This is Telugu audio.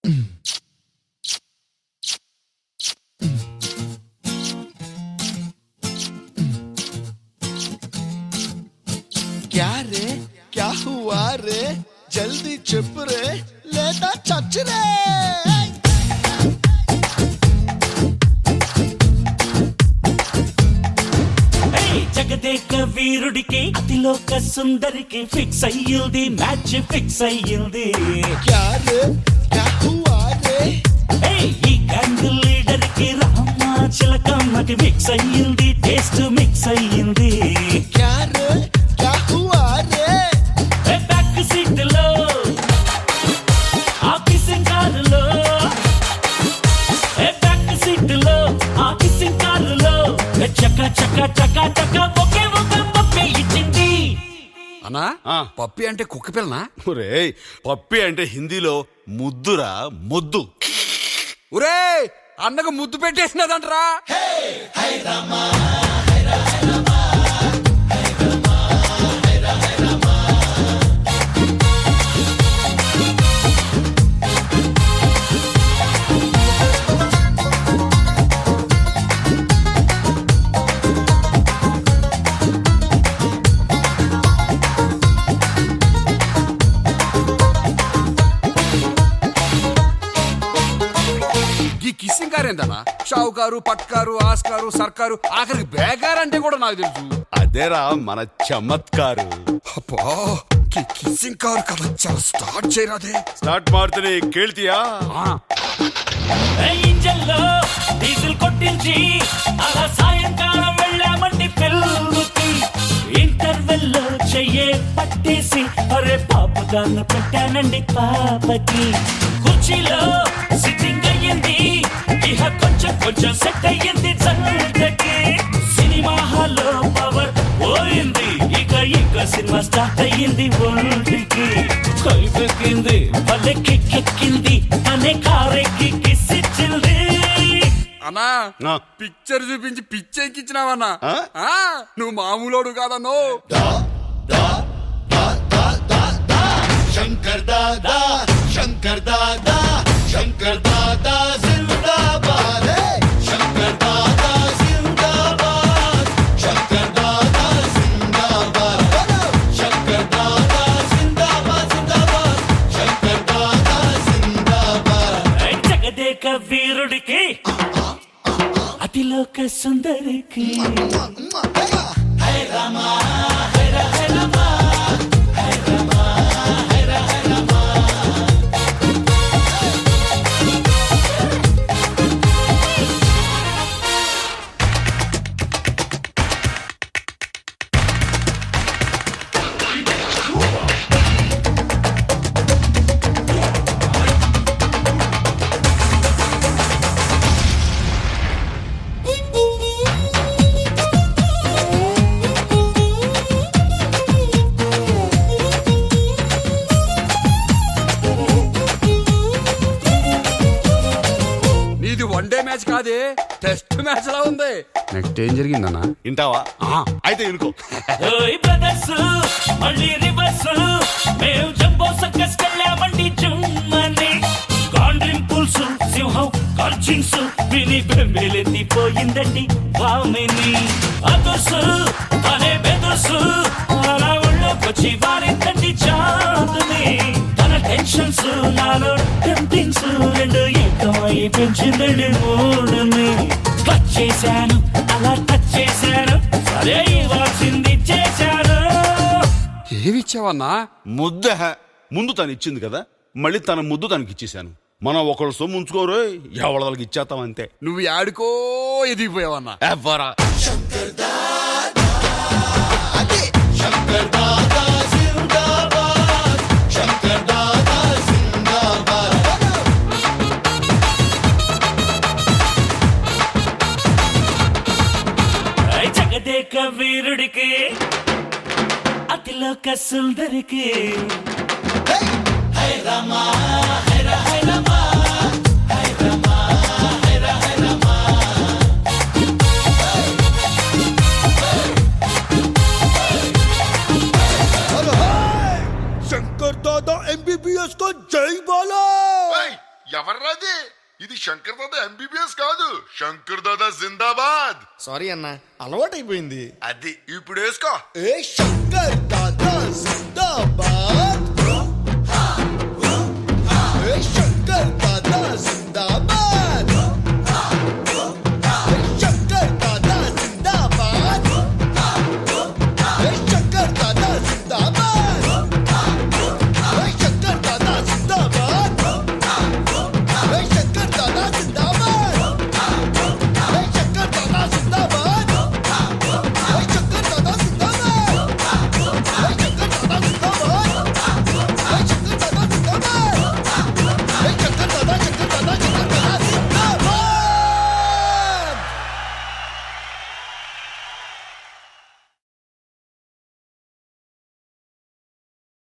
क्या रे क्या हुआ रे जल्दी चुप रे लेता चच रे జగదేక వీరుడికి అతిలోక సుందరికి ఫిక్స్ అయ్యింది మ్యాచ్ ఫిక్స్ అయ్యింది क्या रे क्या हुआ रे ఈ గ్యాంగ్ లీడర్ కి రామ చిలకమ్మకి మిక్స్ అయ్యింది టేస్ట్ మిక్స్ అయ్యింది क्या रे क्या हुआ रे బ్యాక్ సీట్ లో ఆ కిసింగ్ కారులో బ్యాక్ సీట్ లో ఆ కిసింగ్ కారులో చక్క చక్క చక్క చక్క ఒకే ఒక పప్పే ఇచ్చింది అన్నా పప్పి అంటే కుక్క పిల్లనా? ఒరే పప్పి అంటే హిందీలో ముద్దురా ముద్దు. ఒరే అన్నకు ముద్దు పెట్టేసినదంటరా. ఈ కిస్సింగ్ కారు ఏందన్నా? షావుకారు, పట్కారు, ఆస్కారు, సర్కారు, ఆఖరికి బేకారు అంటే కూడా నాకు తెలుసు. అదేరా మన చమత్కారు. అబ్బా కిస్సింగ్ కారు కదా చాలా స్టార్ట్ చేయరాదే. స్టార్ట్ ಮಾಡ್ತೀನಿ ಕೇಳ್ತೀಯಾ? ఇంజన్ లో డీజిల్ కొట్టించి అలా సాయంకాలం వెళ్ళామండి పెళ్ళుకి ఇంటర్వెల్ లో చెయ్యే పట్టేసి అరే పాపగాన్న పెట్టానండి పాపకి కుర్చీలో సిట్టింగ్ అయ్యింది ఇహ కొంచెం కొంచెం సెట్ అయ్యింది చల్లకి సినిమా హాల్లో పవర్ పోయింది ఇక సినిమా స్టార్ట్ అయ్యింది ఒంటికి కైపెక్కింది భలే కిక్కెక్కింది అనే కారెక్కి కిసిచ్చింది అన్నా పిక్చర్ చూపించి పిచ్చెక్కిచ్చినావన్నా. నువ్వు మామూలోడు కాదన్నో. शंकर दादा शंकर दादा शंकर दादा जिंदाबाद शंकर दादा जिंदाबाद शंकर दादा जिंदाबाद शंकर दादा जिंदाबाद जिंदाबाद शंकर दादा जिंदाबाद జగదేక వీరుడికి అతిలోక సుందరికి హై రామా హై రామా వన్డే మ్యాచ్ కాదే టెస్ట్ మ్యాచ్ లా ఉంది. నెక్స్ట్ ఏం జరిగిందన్నా వింటావా? అయితే వినుకో. బ్రదర్స్ మళ్ళీ రివర్స్ మేము జంబో సర్కస్ కెళ్ళామండి జుమ్మని గాండ్రింగ్ పుల్స్ సింహం కల్చింగ్స్ విని బెంబేలెత్తిపోయిందండి భామిని అదర్స్ అనే బెదర్స్ అలా ఒళ్ళోకొచ్చి వారిందండి చాదుని తన టెన్షన్స్ నాలో టెంప్టింగ్స్ రెండు ఏకమై పెంచిందండి మూడుని టచ్ చేశాను అలా టచ్ చేశాను సరే ఇవ్వాల్సింది చేశాను. ఏమిచ్చావన్నా? ముద్ద ముందు తను ఇచ్చింది కదా మళ్ళీ తన ముద్దు తనకి ఇచ్చేసాను. మనం ఒకళ్ళు సొమ్ము ఉంచుకోరు ఎవరికి ఇచ్చేస్తాం అంతే. నువ్వు యాడుకో ఎదిగిపోయావన్నా. शंकर दादा शंकर दादा जिंदाबाद शंकर दादा जिंदाबाद జగదేక వీరుడికి అతిలోక సుందరికి హై రామా హై రామా హై రామా హై రామా शंकर दादा MBBS को जय बोलो. ఎవర్రాది? ఇది శంకర్ దాదా ఎంబీబీఎస్ కాదు, శంకర్ దాదా జిందాబాద్. సారీ అన్న, అలవాటైపోయింది. అది ఇప్పుడు వేసుకో. ఏ శంకర్